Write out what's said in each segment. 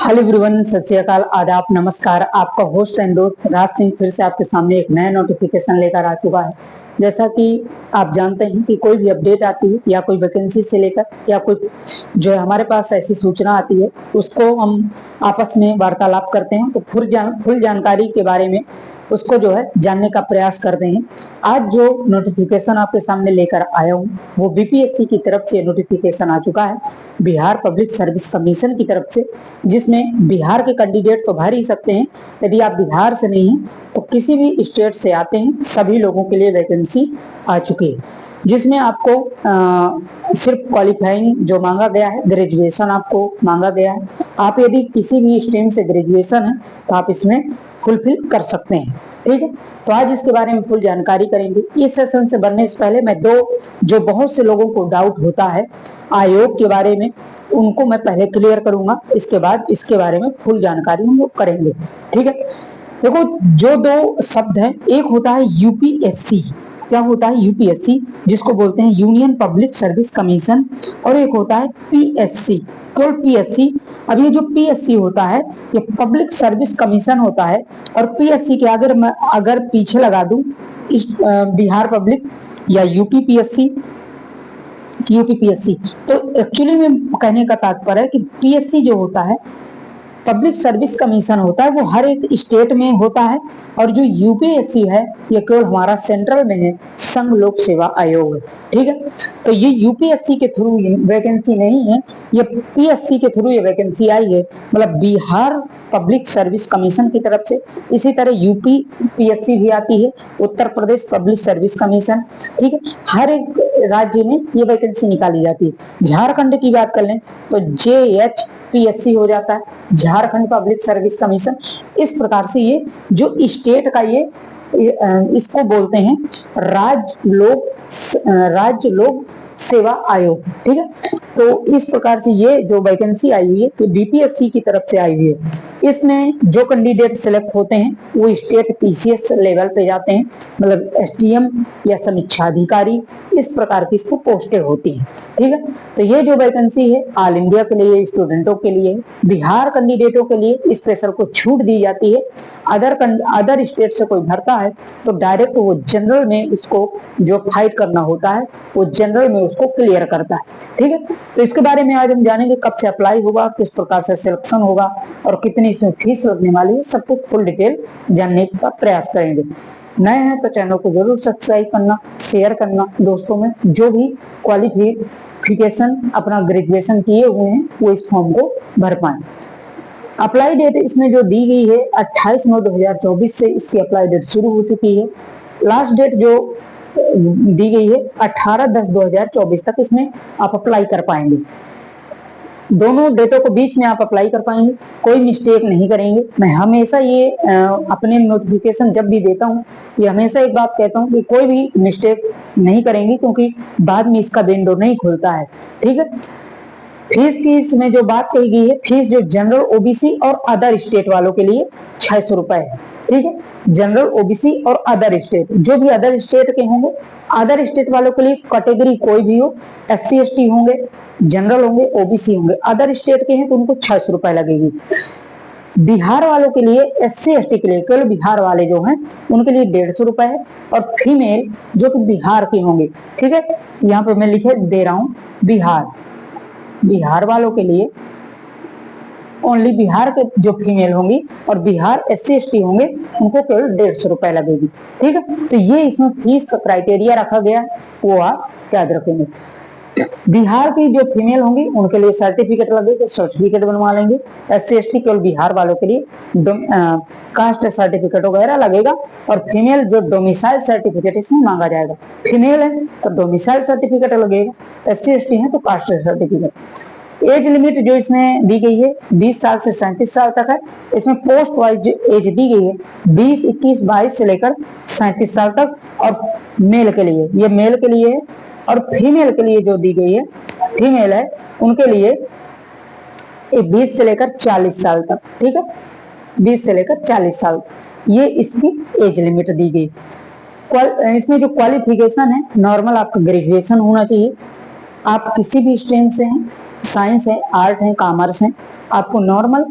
Hello everyone, सत श्री अकाल, आदाब, नमस्कार। आपका होस्ट एंड दोस्त राज सिंह फिर से आपके सामने एक नया नोटिफिकेशन लेकर आ चुका है। जैसा कि आप जानते हैं कि कोई भी अपडेट आती है या कोई वैकेंसी से लेकर या कोई जो है हमारे पास ऐसी सूचना आती है, उसको हम आपस में वार्तालाप करते हैं, तो फुल जानकारी के बारे में उसको जो है जानने का प्रयास करते हैं। आज जो नोटिफिकेशन आपके सामने लेकर आया हूँ वो बीपीएससी की तरफ से नोटिफिकेशन आ चुका है, बिहार पब्लिक सर्विस कमीशन की तरफ से, जिसमें बिहार के कैंडिडेट तो भर ही सकते हैं। यदि आप बिहार से नहीं हैं तो किसी भी स्टेट से आते हैं, सभी लोगों के लिए वैकेंसी आ चुकी है, जिसमें आपको सिर्फ क्वालिफाइंग जो मांगा गया है, ग्रेजुएशन आपको मांगा गया है। आप यदि किसी भी स्ट्रीम से ग्रेजुएशन है तो आप इसमें फुलफिल कर सकते हैं। ठीक है, तो आज इसके बारे में फुल जानकारी करेंगे। इस सेशन से बढ़ने से पहले मैं जो बहुत से लोगों को डाउट होता है आयोग के बारे में, उनको मैं पहले क्लियर करूंगा, इसके बाद इसके बारे में फुल जानकारी हम लोग करेंगे। ठीक है, देखो, जो दो शब्द हैं, एक होता है यूपीएससी। क्या होता है यूपीएससी? जिसको बोलते हैं यूनियन पब्लिक सर्विस कमीशन, और एक होता है पीएससी, केवल पीएससी। अब ये जो पीएससी होता है ये पब्लिक सर्विस कमीशन होता है, और पीएससी के अगर पीछे लगा दूं बिहार पब्लिक या यूपीपीएससी, तो एक्चुअली में कहने का तात्पर्य है कि पीएससी जो होता है पब्लिक सर्विस कमीशन होता है, वो हर एक स्टेट में होता है, और जो यूपीएससी है ये केवल हमारा सेंट्रल में है, संघ लोक सेवा आयोग है। ठीक है, तो ये यूपीएससी के थ्रू वैकेंसी नहीं है, ये पीएससी के थ्रू ये वैकेंसी आई है, मतलब बिहार पब्लिक सर्विस कमीशन की तरफ से। इसी तरह यूपी पीएससी भी आती है, Uttar Pradesh public service commission. ठीक है, हर एक राज्य में ये वैकेंसी निकाली जाती है। झारखंड की बात कर लें तो JHPSC हो जाता है, झारखंड पब्लिक सर्विस कमीशन। इस प्रकार से ये जो स्टेट का ये इसको बोलते हैं राज्य लोक सेवा आयोग। ठीक है, तो इस प्रकार से ये जो वैकेंसी आई हुई है ये बीपीएससी की तरफ से आई हुई है। इसमें जो कैंडिडेट सिलेक्ट होते हैं वो स्टेट पीसीएस लेवल पे जाते हैं, मतलब एसडीएम या समीक्षा अधिकारी, इस प्रकार की इसको पोस्टें होती हैं। ठीक है, तो ये जो वैकेंसी है ऑल इंडिया के लिए, स्टूडेंटों के लिए, बिहार कैंडिडेटों के लिए स्पेशल को छूट दी जाती है। अदर स्टेट से कोई भरता है तो डायरेक्ट वो जनरल में उसको जो फाइट करना होता है वो जनरल में उसको क्लियर करता है। ठीक है, तो इसके बारे में आज हम जानेंगे कब से अप्लाई होगा, किस प्रकार से सिलेक्शन होगा और कितनी इसमें फीस लगने वाली है, सब कुछ फुल डिटेल जानने का प्रयास करेंगे। नए हैं तो चैनल को जरूर सब्सक्राइब करना, शेयर करना दोस्तों में, जो भी क्वालिफिकेशन अपना ग्रेजुएशन किए हुए हैं वो इस फॉर्म को भर पाए। अप्लाई डेट इसमें जो दी गई है 28/9/2024 से इसकी अप्लाई डेट शुरू हो चुकी है। लास्ट डेट जो दी गई है 18/10/2024 तक इसमें आप अप्लाई कर पाएंगे। दोनों डेटों को बीच में आप अप्लाई कर पाएंगे, कोई मिस्टेक नहीं करेंगे। मैं हमेशा ये अपने नोटिफिकेशन जब भी देता हूँ ये हमेशा एक बात कहता हूँ कि कोई भी मिस्टेक नहीं करेंगे, क्योंकि बाद में इसका विंडो नहीं खुलता है। ठीक है, फीस की इसमें जो बात कही गई है, फीस जो जनरल ओबीसी और अदर स्टेट वालों के लिए 600 रुपए है। ठीक है, जनरल ओबीसी और अदर स्टेट, जो भी अदर स्टेट के होंगे, अदर स्टेट वालों के लिए कैटेगरी कोई भी हो, SC ST होंगे, जनरल होंगे, ओबीसी होंगे, अदर स्टेट के हैं तो उनको 600 रुपए लगेगी। बिहार वालों के लिए, SC ST के लिए, केवल बिहार वाले जो हैं उनके लिए 150 रुपए है, और फीमेल जो कि बिहार के होंगे, ठीक है, यहाँ पे मैं लिखे दे रहा हूँ बिहार वालों के लिए ओनली बिहार के जो फीमेल होंगी और बिहार SC ST होंगे उनको केवल 150 रुपए लगेगी। ठीक है, तो ये इसमें फीस का क्राइटेरिया रखा गया, वो आप याद रखेंगे। बिहार की जो फीमेल होंगी उनके लिए सर्टिफिकेट लगेगा, सर्टिफिकेट बनवा लेंगे। SC ST केवल बिहार वालों के लिए कास्ट सर्टिफिकेट वगैरह लगेगा, और फीमेल जो डोमिसाइल सर्टिफिकेट इसमें मांगा जाएगा। फीमेल है तो डोमिसाइल सर्टिफिकेट लगेगा, SC ST है तो कास्ट सर्टिफिकेट। एज लिमिट जो इसमें दी गई है 20 साल से 37 साल तक है। इसमें पोस्ट वाइज एज दी गई है 20, 21, 22 से लेकर 37 साल तक, और मेल के लिए, ये मेल के लिए है, और फीमेल के लिए जो दी गई है, फीमेल है उनके लिए 20 से लेकर 40 साल तक। ठीक है, 20 से लेकर 40 साल, ये इसकी एज लिमिट दी गई। इसमें जो क्वालिफिकेशन है, नॉर्मल आपका ग्रेजुएशन होना चाहिए। आप किसी भी स्ट्रीम से हैं साइंस है, आर्ट है, कॉमर्स है, आपको नॉर्मल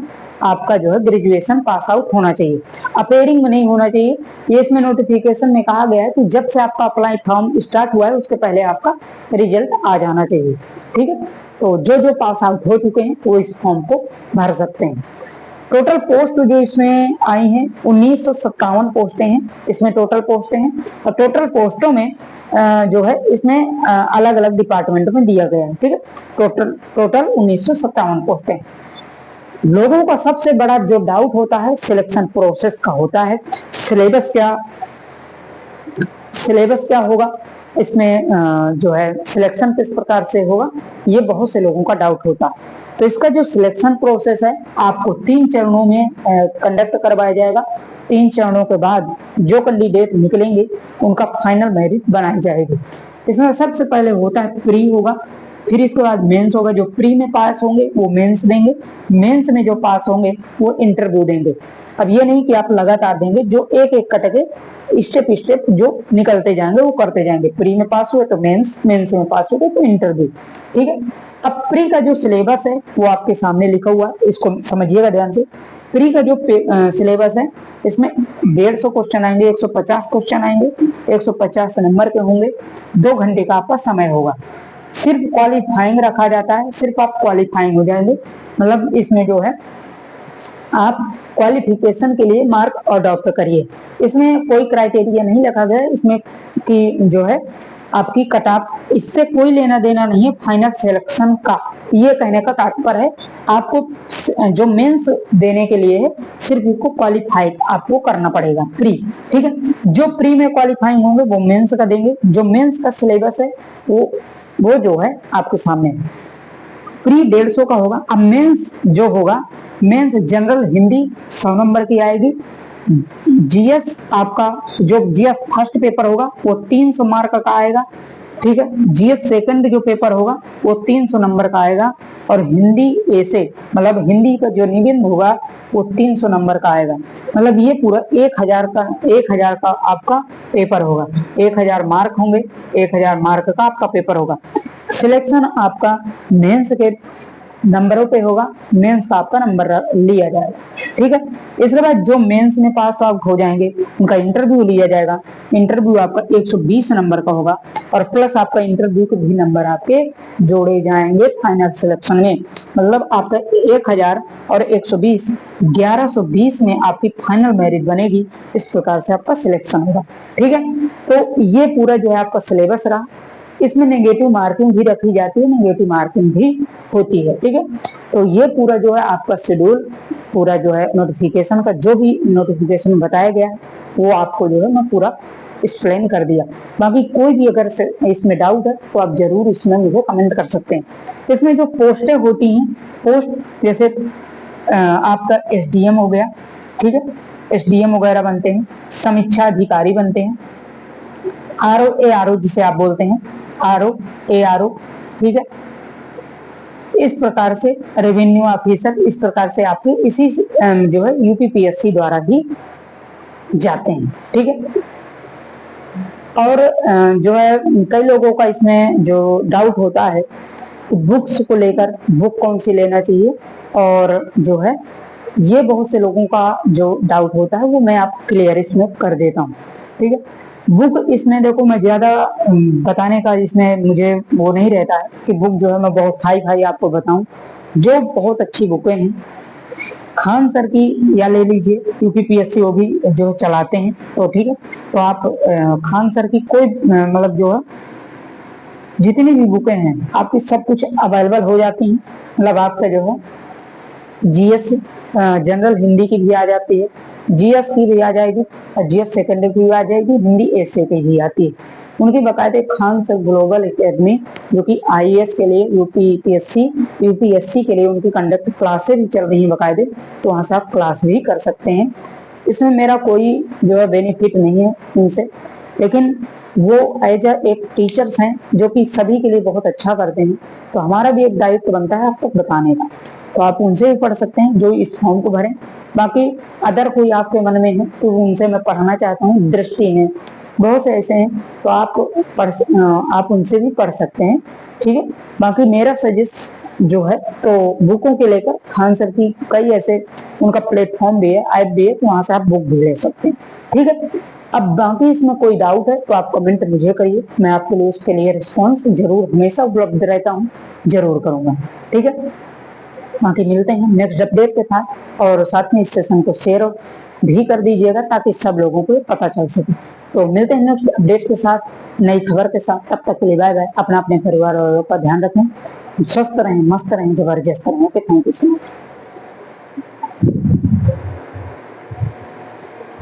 आपका जो है ग्रेजुएशन पास आउट होना चाहिए, अपेयरिंग में नहीं होना चाहिए। ये इसमें नोटिफिकेशन में कहा गया है कि जब से आपका अप्लाई फॉर्म स्टार्ट हुआ है उसके पहले आपका रिजल्ट आ जाना चाहिए, ठीक है। तो जो जो पास आउट हो चुके हैं वो इस फॉर्म को भर सकते हैं। टोटल पोस्ट जो इसमें आई हैं 1957 पोस्टें हैं इसमें, टोटल पोस्टें हैं। और टोटल पोस्टों में जो है इसमें अलग अलग डिपार्टमेंट में दिया गया है, ठीक है। टोटल 1957 पोस्टें। लोगों का सबसे बड़ा जो डाउट होता है सिलेक्शन प्रोसेस का होता है, सिलेबस क्या होगा इसमें, जो है सिलेक्शन किस प्रकार से होगा, ये बहुत से लोगों का डाउट होता है। तो इसका जो सिलेक्शन प्रोसेस है आपको 3 चरणों में कंडक्ट करवाया जाएगा। 3 चरणों के बाद जो कैंडिडेट निकलेंगे उनका फाइनल मेरिट बनाई जाएगी। इसमें सबसे पहले होता है प्री होगा, फिर इसके बाद मेंस होगा। जो प्री में पास होंगे वो मेंस देंगे, मेंस में जो पास होंगे वो इंटरव्यू देंगे। अब ये नहीं कि आप लगातार देंगे, जो एक एक करके स्टेप जो निकलते जाएंगे वो करते जाएंगे। प्री में पास हुए तो मेंस, मेंस में पास हुए तो इंटरव्यू, ठीक है। अब प्री का जो सिलेबस है वो आपके सामने लिखा हुआ है, इसको समझिएगा ध्यान से। प्री का जो सिलेबस है इसमें 150 क्वेश्चन आएंगे, 150 क्वेश्चन आएंगे, 150 नंबर के होंगे, 2 घंटे का आपका समय होगा। सिर्फ क्वालिफाइंग रखा जाता है, सिर्फ आप क्वालिफाइंग हो जाएंगे, मतलब इसमें जो है आप क्वालिफिकेशन के लिए मार्क अडॉप्ट करिए। इसमें कोई क्राइटेरिया नहीं रखा गया इसमें कि जो है आपकी कट ऑफ, इससे कोई लेना देना नहीं है फाइनल सिलेक्शन का। ये कहने का तात्पर्य है आपको जो मेंस देने के लिए है सिर्फ इसको क्वालिफाइड आपको करना पड़ेगा प्री, ठीक है। जो प्री में क्वालिफाइंग होंगे वो मेंस का देंगे। जो मेंस का सिलेबस है वो जो है आपके सामने है। प्री 150 का होगा। अब मेंस जो होगा, मेंस जनरल हिंदी 100 नंबर की आएगी। जीएस आपका जो जीएस फर्स्ट पेपर होगा वो 300 मार्क का आएगा, ठीक है। जीएस सेकंड जो पेपर होगा वो 300 नंबर का आएगा। और हिंदी ऐसे मतलब हिंदी का जो निबंध होगा वो 300 नंबर का आएगा। मतलब ये पूरा 1000 का आपका पेपर होगा, 1000 मार्क होंगे, 1000 मार्क का आपका पेपर होगा। सिलेक्शन आपका मेंस के नंबरों पे होगा, मेंस का आपका नंबर लिया जाएगा, ठीक है। इसके बाद जो मेंस में पास आउट हो जाएंगे उनका इंटरव्यू लिया जाएगा। इंटरव्यू आपका 120 नंबर का होगा और प्लस आपका इंटरव्यू के भी नंबर आपके जोड़े जाएंगे फाइनल सिलेक्शन में। मतलब आपका 1000 और 120 1120 में आपकी फाइनल मेरिट बनेगी। इस प्रकार से आपका सिलेक्शन होगा, ठीक है। तो ये पूरा जो है आपका सिलेबस रहा। इसमें नेगेटिव मार्किंग भी रखी जाती है, नेगेटिव मार्किंग भी होती है, ठीक है। तो ये पूरा जो है आपका शेड्यूल, पूरा जो है नोटिफिकेशन का जो भी नोटिफिकेशन बताया गया है वो आपको जो है मैं पूरा एक्सप्लेन कर दिया। बाकी कोई भी अगर इसमें डाउट है तो आप जरूर इसमें मुझे कमेंट कर सकते हैं। इसमें जो पोस्टें होती हैं, पोस्ट जैसे आपका एसडीएम हो गया, ठीक है, एसडीएम वगैरह बनते हैं, समीक्षा अधिकारी बनते हैं, आरओ जिसे आप बोलते हैं, आरओ, ठीक है। इस प्रकार से रेवेन्यू ऑफिसर, इस प्रकार से आपके इसी जो है यूपीपीएससी द्वारा ही जाते हैं, ठीक है। और जो है कई लोगों का इसमें जो डाउट होता है बुक्स को लेकर, बुक कौन सी लेना चाहिए, और जो है ये बहुत से लोगों का जो डाउट होता है वो मैं आप क्लियर इसमें कर देता हूँ, ठीक है। बुक इसमें देखो मैं ज्यादा बताने का इसमें मुझे वो नहीं रहता है कि बुक जो है मैं बहुत हाई आपको बताऊं। जो बहुत अच्छी बुकें हैं खान सर की या ले लीजिए, यूपीपीएससी वो भी जो चलाते हैं, तो ठीक है। तो आप खान सर की कोई मतलब जो है जितनी भी बुकें हैं आपकी सब कुछ अवेलेबल हो जाती हैं। मतलब आपका जो है जीएस जनरल हिंदी की भी आ जाती है, जीएस की भी आ जाएगी और जीएस सेकेंडरी की भी आ जाएगी, हिंदी एसए की भी आती है। उनकी बकायदे खान सर ग्लोबल एकेडमी जो कि आईएएस के लिए यूपीएससी के लिए उनकी कंडक्ट क्लासेस भी चल रही हैं बकायदे, तो वहां से आप क्लास भी कर सकते हैं। इसमें मेरा कोई जो है बेनिफिट नहीं है उनसे, लेकिन वो एज एक टीचर्स हैं जो कि सभी के लिए बहुत अच्छा करते हैं, तो हमारा भी एक दायित्व बनता है आपको बताने का। तो आप उनसे भी पढ़ सकते हैं जो इस फॉर्म को भरें। बाकी अदर कोई आपके मन में है तो उनसे मैं पढ़ना चाहता हूँ, दृष्टि में बहुत से ऐसे हैं तो आप उनसे भी पढ़ सकते हैं। ठीक है। बाकी मेरा सजेस्ट जो है तो बुकों के लेकर खान सर की कई ऐसे उनका प्लेटफॉर्म भी है, ऐप भी है, तो वहां से आप बुक भी ले सकते हैं, ठीक है। अब बाकी इसमें कोई डाउट है तो आप कमेंट मुझे करिए, मैं आपके लिए उसके लिए रिस्पॉन्स जरूर हमेशा उपलब्ध रहता हूँ, जरूर करूंगा, ठीक है। बाकी मिलते हैं नेक्स्ट अपडेट के साथ, और साथ में इस सेशन को शेयर भी कर दीजिएगा ताकि सब लोगों को पता चल सके। तो मिलते हैं नेक्स्ट अपडेट के साथ, नई खबर के साथ। तब तक के लिए बाय बाय। अपना अपने परिवार वालों का ध्यान रखें, स्वस्थ रहें, मस्त रहें, जबरदस्त रहें। Okay, thank you so much.